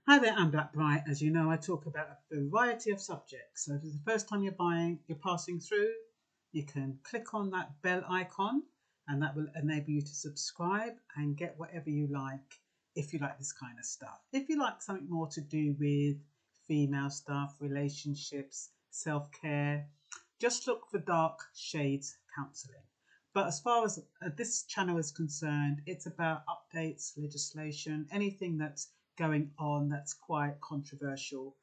Hi there, I'm Blackbright. As you know, I talk about a variety of subjects. So if it's the first time you're passing through, you can click on that bell icon and that will enable you to subscribe and get whatever you like if you like this kind of stuff. If you like something more to do with female stuff, relationships, self-care, just look for Dark Shades Counselling. But as far as this channel is concerned, it's about updates, legislation, anything that's going on that's quite controversial.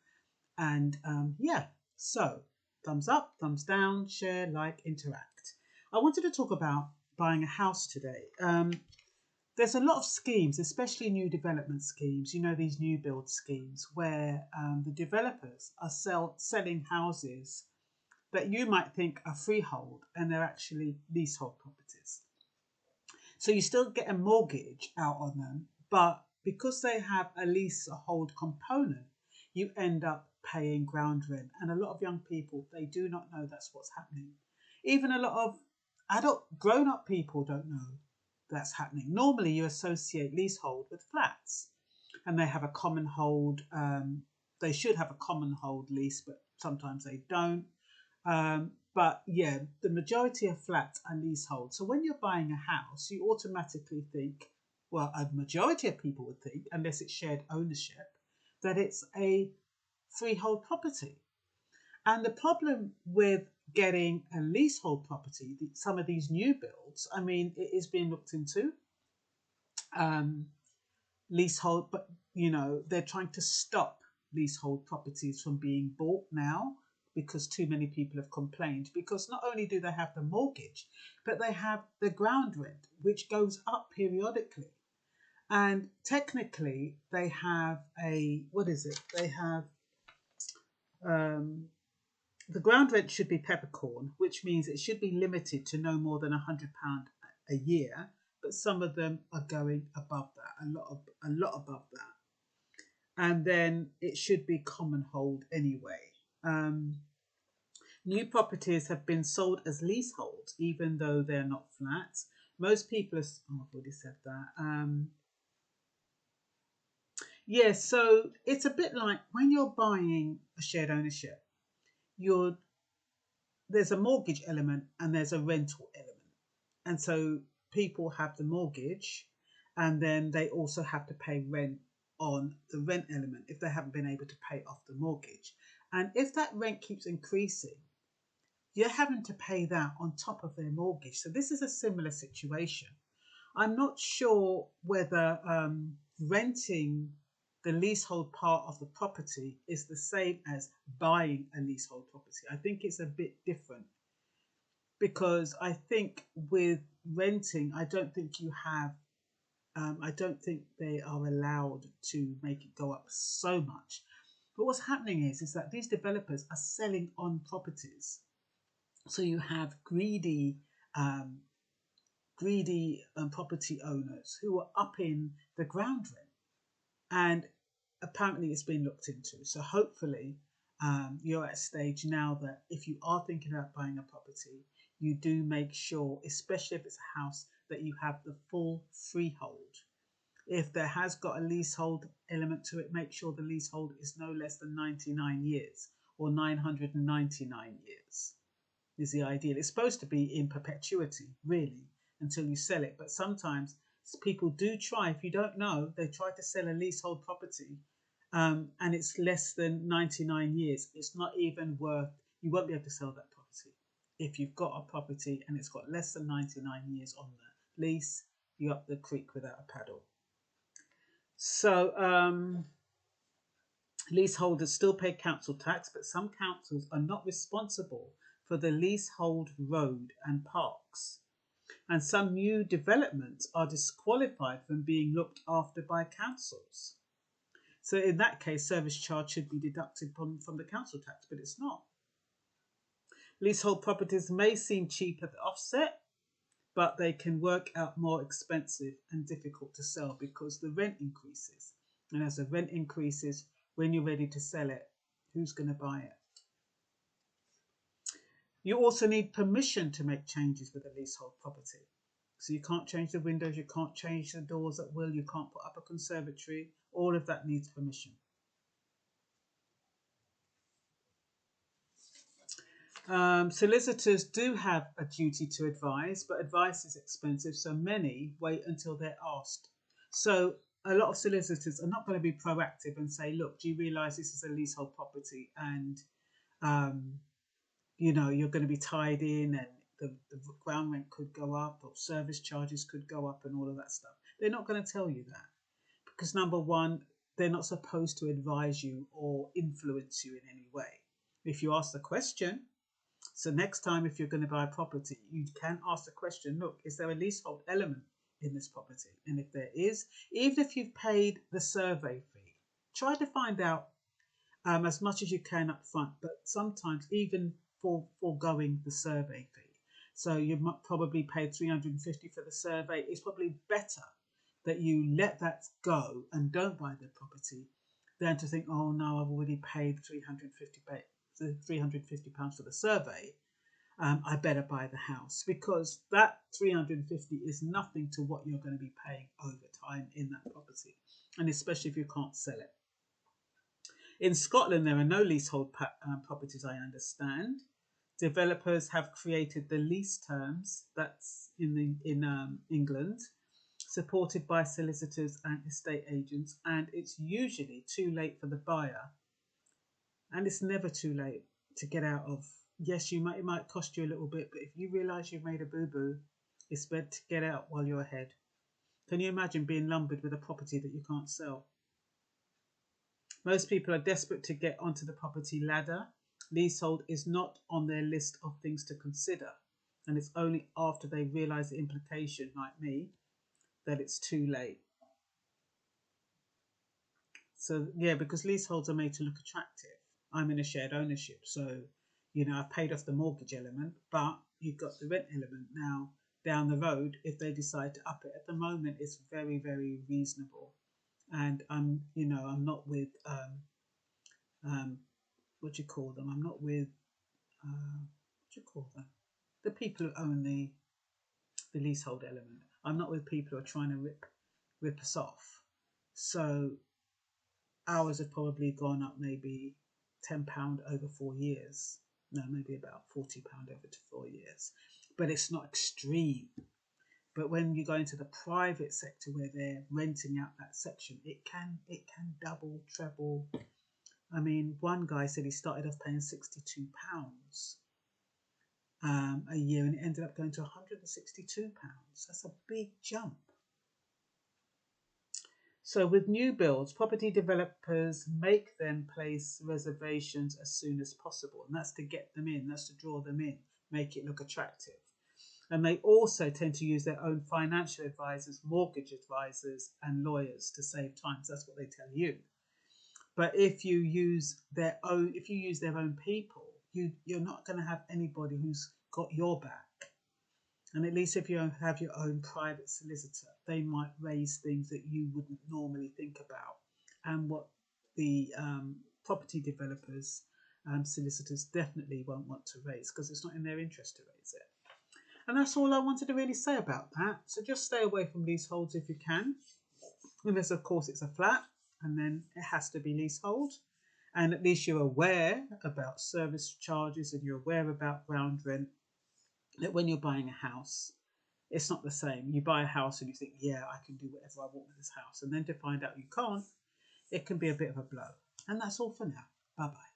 And yeah, so thumbs up, thumbs down, share, like, interact. I wanted to talk about buying a house today. There's a lot of schemes, especially new development schemes, you know, these new build schemes where the developers are selling houses that you might think are freehold and they're actually leasehold properties. So you still get a mortgage out on them, but because they have a leasehold component, you end up paying ground rent. And a lot of young people, they do not know that's what's happening. Even a lot of adult grown-up people don't know that's happening. Normally you associate leasehold with flats and they have a common hold. They should have a common hold lease, but sometimes they don't. But yeah, the majority of flats are leasehold. So when you're buying a house, you automatically think, well, a majority of people would think, unless it's shared ownership, that it's a freehold property. And the problem with getting a leasehold property, some of these new builds, I mean, it is being looked into. Leasehold, but you know, they're trying to stop leasehold properties from being bought now because too many people have complained, because not only do they have the mortgage, but they have the ground rent, which goes up periodically. And technically they have what is it? They have, the ground rent should be peppercorn, which means it should be limited to no more than £100 a year. But some of them are going above that, a lot above that. And then it should be common hold anyway. New properties have been sold as leaseholds, even though they're not flats. Most people are, oh, I've already said that. Yeah, so it's a bit like when you're buying a shared ownership, there's a mortgage element and there's a rental element. And so people have the mortgage and then they also have to pay rent on the rent element if they haven't been able to pay off the mortgage. And if that rent keeps increasing, you're having to pay that on top of their mortgage. So this is a similar situation. I'm not sure whether renting the leasehold part of the property is the same as buying a leasehold property. I think it's a bit different, because I think with renting, I don't think you have, I don't think they are allowed to make it go up so much. But what's happening is that these developers are selling on properties. So you have greedy property owners who are upping the ground rent, and apparently it's been looked into. So hopefully you're at a stage now that if you are thinking about buying a property, you do make sure, especially if it's a house, that you have the full freehold. If there has got a leasehold element to it, make sure the leasehold is no less than 99 years or 999 years. Is the ideal. It's supposed to be in perpetuity, really, until you sell it. But sometimes people do try, if you don't know, they try to sell a leasehold property and it's less than 99 years. It's not even worth, you won't be able to sell that property. If you've got a property and it's got less than 99 years on the lease, you're up the creek without a paddle. So leaseholders still pay council tax, but some councils are not responsible for the leasehold road and parks. And some new developments are disqualified from being looked after by councils. So in that case, service charge should be deducted from the council tax, but it's not. Leasehold properties may seem cheap at the offset, but they can work out more expensive and difficult to sell because the rent increases. And as the rent increases, when you're ready to sell it, who's going to buy it? You also need permission to make changes with a leasehold property. So you can't change the windows, you can't change the doors at will, you can't put up a conservatory. All of that needs permission. Solicitors do have a duty to advise, but advice is expensive, so many wait until they're asked. So a lot of solicitors are not going to be proactive and say, look, do you realise this is a leasehold property and um, you're going to be tied in and the ground rent could go up or service charges could go up and all of that stuff. They're not going to tell you that because number one, they're not supposed to advise you or influence you in any way. If you ask the question, so next time if you're going to buy a property, you can ask the question, look, is there a leasehold element in this property? And if there is, even if you've paid the survey fee, try to find out as much as you can up front, but sometimes even foregoing the survey fee. So you might probably paid $350 for the survey. It's probably better that you let that go and don't buy the property than to think, oh no, I've already paid £350 for the survey. I better buy the house, because that $350 is nothing to what you're going to be paying over time in that property, and especially if you can't sell it. In Scotland, there are no leasehold properties, I understand. Developers have created the lease terms, that's in England, supported by solicitors and estate agents, and it's usually too late for the buyer. And it's never too late to get out of. Yes, it might cost you a little bit, but if you realise you've made a boo-boo, it's better to get out while you're ahead. Can you imagine being lumbered with a property that you can't sell? Most people are desperate to get onto the property ladder. Leasehold is not on their list of things to consider, and it's only after they realise the implication, like me, that it's too late. So yeah, because leaseholds are made to look attractive. I'm in a shared ownership, so I've paid off the mortgage element, but you've got the rent element now. Down the road, if they decide to up it, at the moment it's very, very reasonable. And I'm not with what do you call them? I'm not with what do you call them? The people who own the leasehold element. I'm not with people who are trying to rip us off. So ours have probably gone up maybe £10 over 4 years. No, maybe about £40 over 4 years. But it's not extreme. But when you go into the private sector where they're renting out that section, it can double, treble. I mean, one guy said he started off paying £62 a year, and it ended up going to £162. That's a big jump. So with new builds, property developers make them place reservations as soon as possible, and that's to get them in, that's to draw them in, make it look attractive. And they also tend to use their own financial advisors, mortgage advisors, and lawyers to save time. So that's what they tell you. But if you use their own people, you're not going to have anybody who's got your back. And at least if you have your own private solicitor, they might raise things that you wouldn't normally think about, and what the property developers, solicitors definitely won't want to raise, because it's not in their interest to raise it. And that's all I wanted to really say about that. So just stay away from leaseholds if you can, unless of course it's a flat, and then it has to be leasehold. And at least you're aware about service charges and you're aware about ground rent. That when you're buying a house, it's not the same. You buy a house and you think, yeah, I can do whatever I want with this house. And then to find out you can't, it can be a bit of a blow. And that's all for now. Bye-bye.